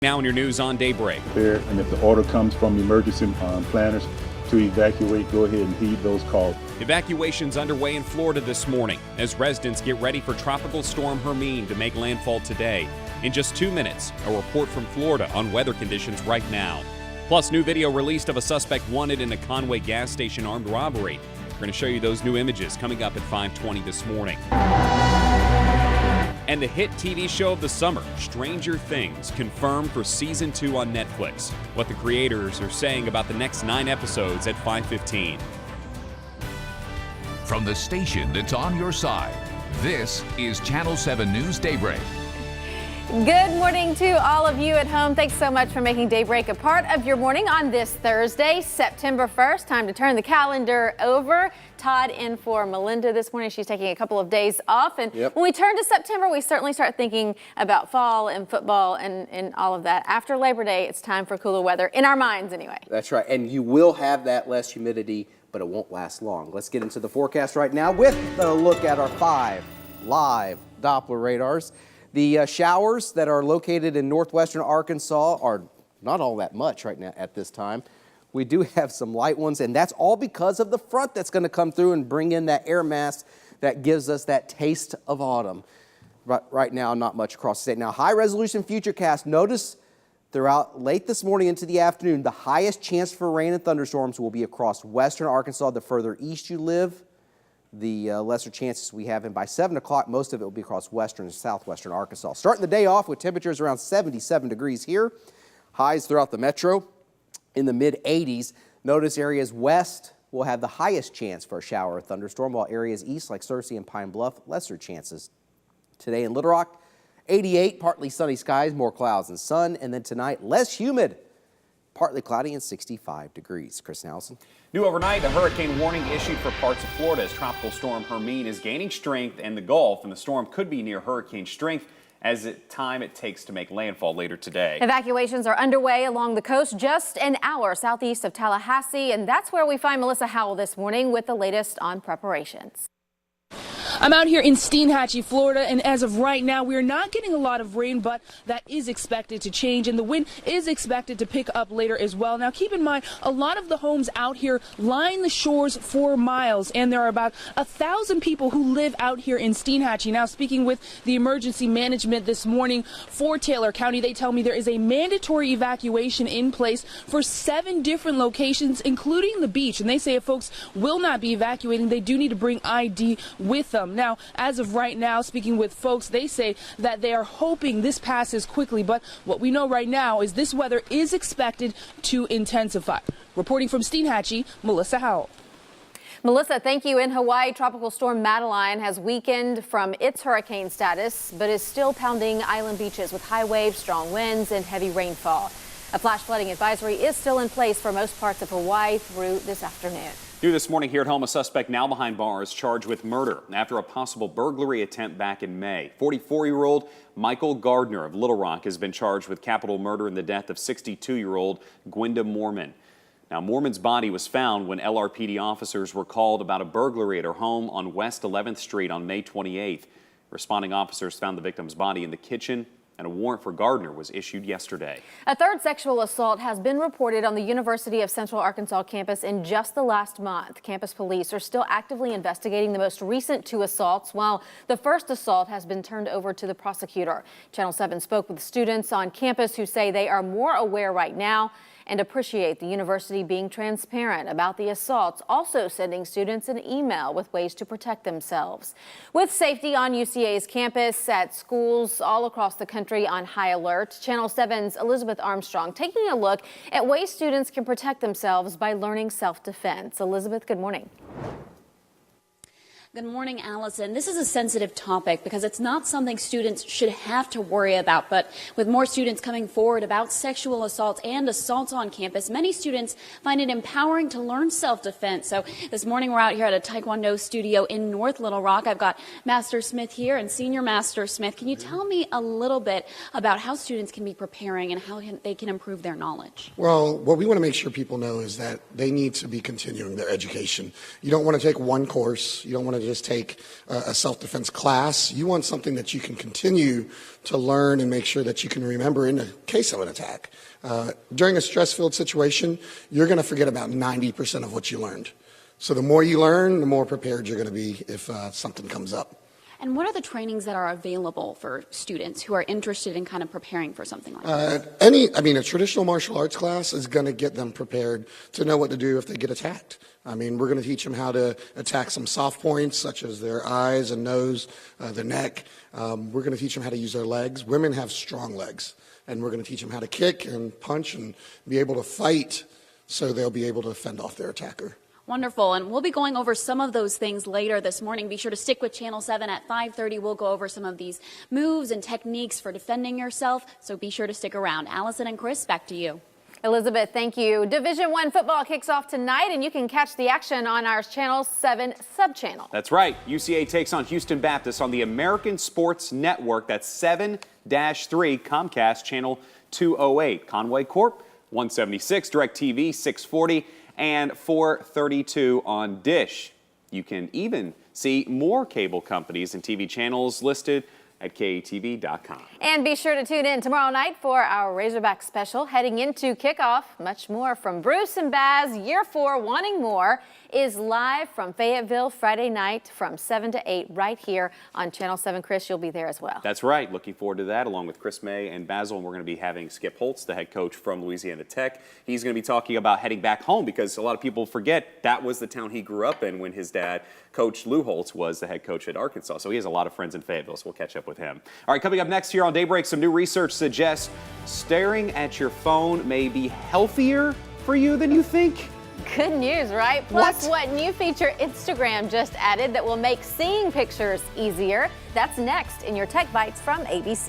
Now in your news on Daybreak. And if the order comes from emergency planners to evacuate, go ahead and heed those calls. Evacuations underway in Florida this morning as residents get ready for Tropical Storm Hermine to make landfall today. In just 2 minutes, a report from Florida on weather conditions right now. Plus, new video released of a suspect wanted in a Conway gas station armed robbery. We're going to show you those new images coming up at 5:20 this morning. And the hit TV show of the summer, Stranger Things, confirmed for Season 2 on Netflix. What the creators are saying about the next 9 episodes at 5:15. From the station that's on your side, this is Channel 7 News Daybreak. Good morning to all of you at home. Thanks so much for making Daybreak a part of your morning on this Thursday, September 1st. Time to turn the calendar over. Todd in for Melinda this morning. She's taking a couple of days off. And when we turn to September, we certainly start thinking about fall and football and all of that. After Labor Day, it's time for cooler weather, in our minds anyway. That's right. And you will have that less humidity, but it won't last long. Let's get into the forecast right now with a look at our 5 live Doppler radars. The showers that are located in northwestern Arkansas are not all that much right now at this time. We do have some light ones, and that's all because of the front that's going to come through and bring in that air mass that gives us that taste of autumn. Right now, not much across the state. Now, high-resolution futurecast. Notice throughout late this morning into the afternoon, the highest chance for rain and thunderstorms will be across western Arkansas. The further east you live, the lesser chances we have, and by 7 o'clock, most of it will be across western and southwestern Arkansas. Starting the day off with temperatures around 77 degrees here. Highs throughout the metro in the mid-80s. Notice areas west will have the highest chance for a shower or thunderstorm, while areas east like Searcy and Pine Bluff, lesser chances. Today in Little Rock, 88, partly sunny skies, more clouds and sun. And then tonight, less humid, partly cloudy and 65 degrees. Chris Nelson. New overnight, a hurricane warning issued for parts of Florida as Tropical Storm Hermine is gaining strength in the Gulf, and the storm could be near hurricane strength as the time it takes to make landfall later today. Evacuations are underway along the coast just an hour southeast of Tallahassee, and that's where we find Melissa Howell this morning with the latest on preparations. I'm out here in Steinhatchee, Florida, and as of right now, we are not getting a lot of rain, but that is expected to change, and the wind is expected to pick up later as well. Now, keep in mind, a lot of the homes out here line the shores for miles, and there are about 1,000 people who live out here in Steinhatchee. Now, speaking with the emergency management this morning for Taylor County, they tell me there is a mandatory evacuation in place for 7 different locations, including the beach, and they say if folks will not be evacuating, they do need to bring ID with them. Now, as of right now, speaking with folks, they say that they are hoping this passes quickly, but what we know right now is this weather is expected to intensify. Reporting from Steinhatchee, Melissa Howell. Melissa, thank you. In Hawaii, Tropical Storm Madeline has weakened from its hurricane status, but is still pounding island beaches with high waves, strong winds, and heavy rainfall. A flash flooding advisory is still in place for most parts of Hawaii through this afternoon. New this morning here at home, a suspect now behind bars charged with murder after a possible burglary attempt back in May. 44-year-old Michael Gardner of Little Rock has been charged with capital murder in the death of 62-year-old Gwenda Mormon. Now, Mormon's body was found when LRPD officers were called about a burglary at her home on West 11th Street on May 28th. Responding officers found the victim's body in the kitchen, and a warrant for Gardner was issued yesterday. A third sexual assault has been reported on the University of Central Arkansas campus in just the last month. Campus police are still actively investigating the most recent 2 assaults, while the first assault has been turned over to the prosecutor. Channel 7 spoke with students on campus who say they are more aware right now and appreciate the university being transparent about the assaults, also sending students an email with ways to protect themselves. With safety on UCA's campus, at schools all across the country on high alert, Channel 7's Elizabeth Armstrong taking a look at ways students can protect themselves by learning self-defense. Elizabeth, good morning. Good morning, Allison. This is a sensitive topic because it's not something students should have to worry about. But with more students coming forward about sexual assaults and assaults on campus, many students find it empowering to learn self-defense. So this morning we're out here at a Taekwondo studio in North Little Rock. I've got Master Smith here and Senior Master Smith. Can you tell me a little bit about how students can be preparing and how they can improve their knowledge? Well, what we want to make sure people know is that they need to be continuing their education. You don't want to take one course. You don't want to to just take a self-defense class. You want something that you can continue to learn and make sure that you can remember in the case of an attack. During a stress-filled situation, you're going to forget about 90% of what you learned. So the more you learn, the more prepared you're going to be if something comes up. And what are the trainings that are available for students who are interested in kind of preparing for something like that? A traditional martial arts class is going to get them prepared to know what to do if they get attacked. We're going to teach them how to attack some soft points, such as their eyes and nose, their neck. We're going to teach them how to use their legs. Women have strong legs, and we're going to teach them how to kick and punch and be able to fight so they'll be able to fend off their attacker. Wonderful. And we'll be going over some of those things later this morning. Be sure to stick with Channel 7 at 5:30. We'll go over some of these moves and techniques for defending yourself. So be sure to stick around. Allison and Chris, back to you. Elizabeth, thank you. Division I football kicks off tonight, and you can catch the action on our Channel 7 sub-channel. That's right. UCA takes on Houston Baptist on the American Sports Network. That's 7-3 Comcast Channel 208. Conway Corp 176, DirecTV 640, and 432 on Dish. You can even see more cable companies and TV channels listed at KATV.com. And be sure to tune in tomorrow night for our Razorback special. Heading into kickoff, much more from Bruce and Baz. Year 4, Wanting More, is live from Fayetteville Friday night from 7 to 8 right here on Channel 7. Chris, you'll be there as well. That's right. Looking forward to that, along with Chris May and Basil. And we're going to be having Skip Holtz, the head coach from Louisiana Tech. He's going to be talking about heading back home because a lot of people forget that was the town he grew up in when his dad, Coach Lou Holtz, was the head coach at Arkansas. So he has a lot of friends in Fayetteville, so we'll catch up with him. All right, coming up next here on Daybreak, some new research suggests staring at your phone may be healthier for you than you think. Good news, right? Plus, what new feature Instagram just added that will make seeing pictures easier? That's next in your Tech Bites from ABC.